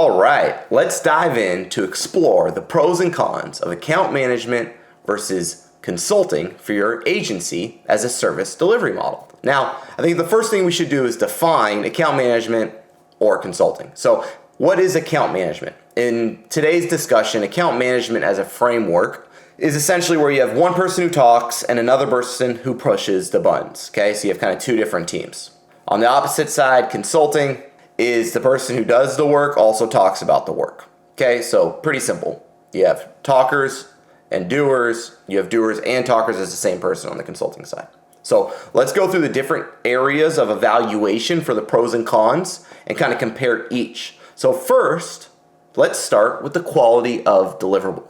All right, let's dive in to explore the pros and cons of account management versus consulting for your agency as a service delivery model. Now, I think the first thing we should do is define account management or consulting. So, what is account management? In today's discussion, account management as a framework is essentially where you have one person who talks and another person who pushes the buttons. Okay, so you have kind of two different teams. On the opposite side, consulting is the person who does the work also talks about the work. Okay, so pretty simple. You have talkers and doers. You have doers and talkers as the same person on the consulting side. So let's go through the different areas of evaluation for the pros and cons and kind of compare each. So first, let's start with the quality of deliverable.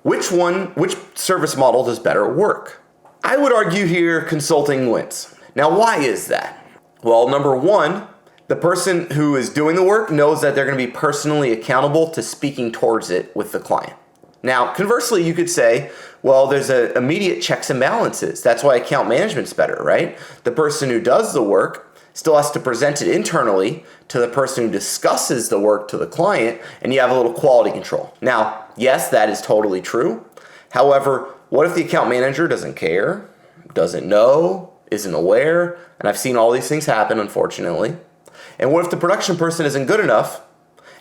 Which service model does better work? I would argue here consulting wins. Now, why is that? Well, number one, the person who is doing the work knows that they're going to be personally accountable to speaking towards it with the client. Now, conversely, you could say, well, there's immediate checks and balances. That's why account management's better, right? The person who does the work still has to present it internally to the person who discusses the work to the client, and you have a little quality control. Now, yes, that is totally true. However, what if the account manager doesn't care, doesn't know, isn't aware? And I've seen all these things happen, unfortunately. And what if the production person isn't good enough,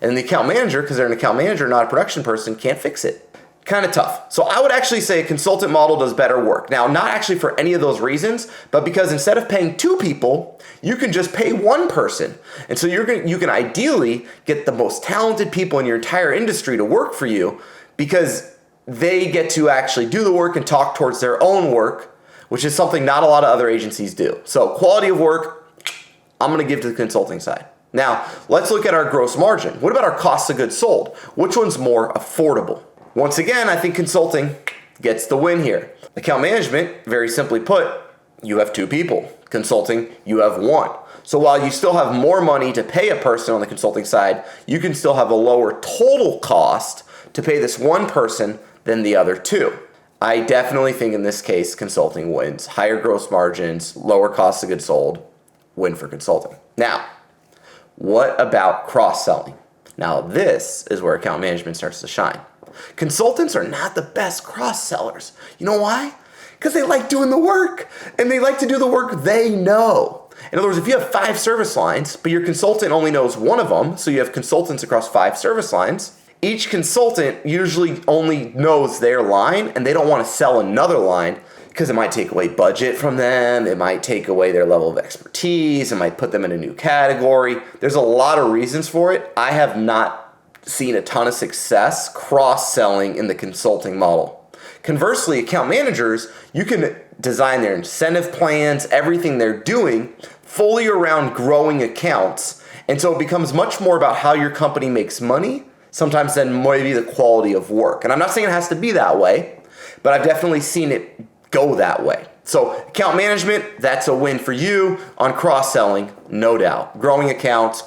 and the account manager, because they're an account manager, not a production person, can't fix it? Kind of tough. So I would actually say a consultant model does better work. Now, not actually for any of those reasons, but because instead of paying two people, you can just pay one person. And so you can ideally get the most talented people in your entire industry to work for you because they get to actually do the work and talk towards their own work, which is something not a lot of other agencies do. So quality of work, I'm going to give to the consulting side. Now, let's look at our gross margin. What about our cost of goods sold? Which one's more affordable? Once again, I think consulting gets the win here. Account management, very simply put, you have two people. Consulting, you have one. So while you still have more money to pay a person on the consulting side, you can still have a lower total cost to pay this one person than the other two. I definitely think in this case, consulting wins. Higher gross margins, lower cost of goods sold, win for consulting. Now, what about cross-selling? Now, this is where account management starts to shine. Consultants are not the best cross-sellers. You know why? Because they like doing the work, and they like to do the work they know. In other words, if you have 5 service lines, but your consultant only knows one of them, so you have consultants across 5 service lines, each consultant usually only knows their line, and they don't want to sell another line because it might take away budget from them, it might take away their level of expertise, it might put them in a new category. There's a lot of reasons for it. I have not seen a ton of success cross-selling in the consulting model. Conversely, account managers, you can design their incentive plans, everything they're doing fully around growing accounts. And so it becomes much more about how your company makes money, sometimes than maybe the quality of work. And I'm not saying it has to be that way, but I've definitely seen it go that way. So account management, that's a win for you. On cross-selling, no doubt. Growing accounts,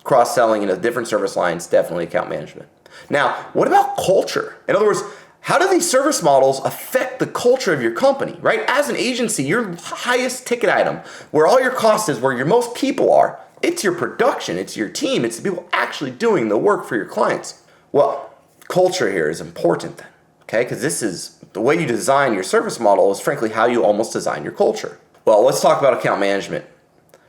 cross-selling into different service lines, definitely account management. Now, what about culture? In other words, how do these service models affect the culture of your company, right? As an agency, your highest ticket item, where all your cost is, where your most people are, it's your production, it's your team, it's the people actually doing the work for your clients. Well, culture here is important then, okay? Because this is the way you design your service model is frankly how you almost design your culture. Well, let's talk about account management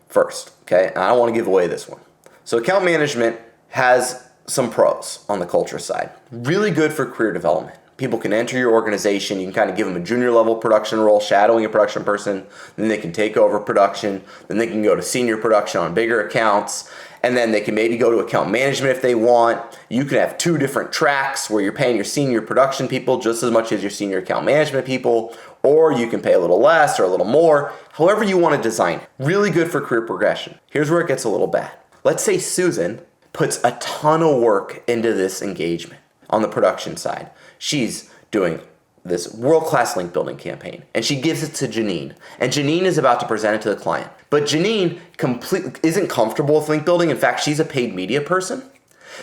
first, okay? And I don't want to give away this one. So account management has some pros on the culture side. Really good for career development. People can enter your organization. You can kind of give them a junior level production role, shadowing a production person. Then they can take over production. Then they can go to senior production on bigger accounts. And then they can maybe go to account management if they want. You can have 2 different tracks where you're paying your senior production people just as much as your senior account management people. Or you can pay a little less or a little more. However you want to design it. Really good for career progression. Here's where it gets a little bad. Let's say Susan puts a ton of work into this engagement on the production side. She's doing this world-class link building campaign, and she gives it to Janine. And Janine is about to present it to the client. But Janine completely isn't comfortable with link building. In fact, she's a paid media person.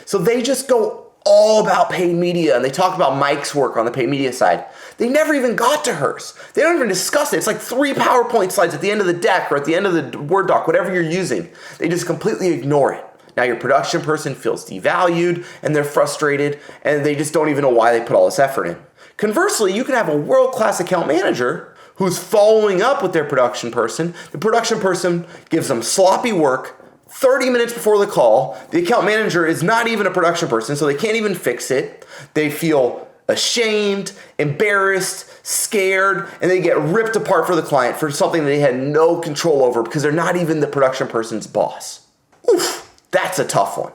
So they just go all about paid media, and they talk about Mike's work on the paid media side. They never even got to hers. They don't even discuss it. It's like 3 PowerPoint slides at the end of the deck or at the end of the Word doc, whatever you're using. They just completely ignore it. Now your production person feels devalued and they're frustrated and they just don't even know why they put all this effort in. Conversely, you can have a world-class account manager who's following up with their production person. The production person gives them sloppy work 30 minutes before the call. The account manager is not even a production person, so they can't even fix it. They feel ashamed, embarrassed, scared, and they get ripped apart for the client for something they had no control over because they're not even the production person's boss. Oof, that's a tough one.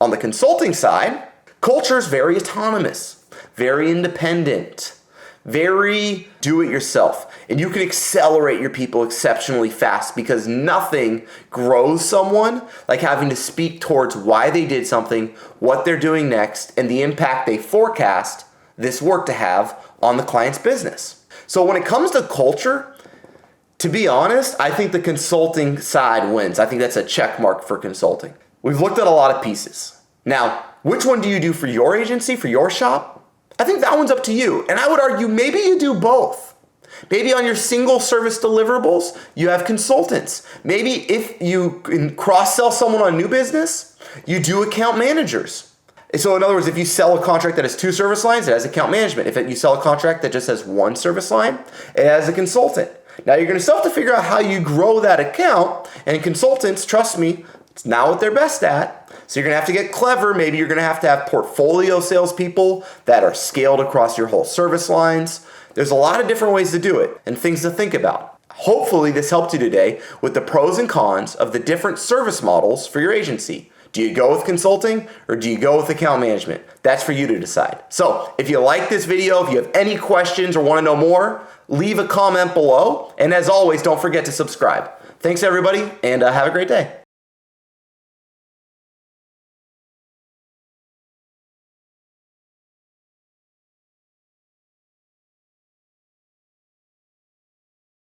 On the consulting side, culture is very autonomous, very independent, very do-it-yourself. And you can accelerate your people exceptionally fast because nothing grows someone like having to speak towards why they did something, what they're doing next, and the impact they forecast this work to have on the client's business. So when it comes to culture, to be honest, I think the consulting side wins. I think that's a check mark for consulting. We've looked at a lot of pieces. Now, which one do you do for your agency, for your shop? I think that one's up to you. And I would argue maybe you do both. Maybe on your single service deliverables, you have consultants. Maybe if you can cross-sell someone on new business, you do account managers. So in other words, if you sell a contract that has 2 service lines, it has account management. If you sell a contract that just has 1 service line, it has a consultant. Now you're going to still have to figure out how you grow that account. And consultants, trust me, it's not what they're best at. So you're going to have to get clever. Maybe you're going to have portfolio salespeople that are scaled across your whole service lines. There's a lot of different ways to do it and things to think about. Hopefully this helped you today with the pros and cons of the different service models for your agency. Do you go with consulting or do you go with account management? That's for you to decide. So if you like this video, if you have any questions or want to know more, leave a comment below. And as always, don't forget to subscribe. Thanks everybody and have a great day.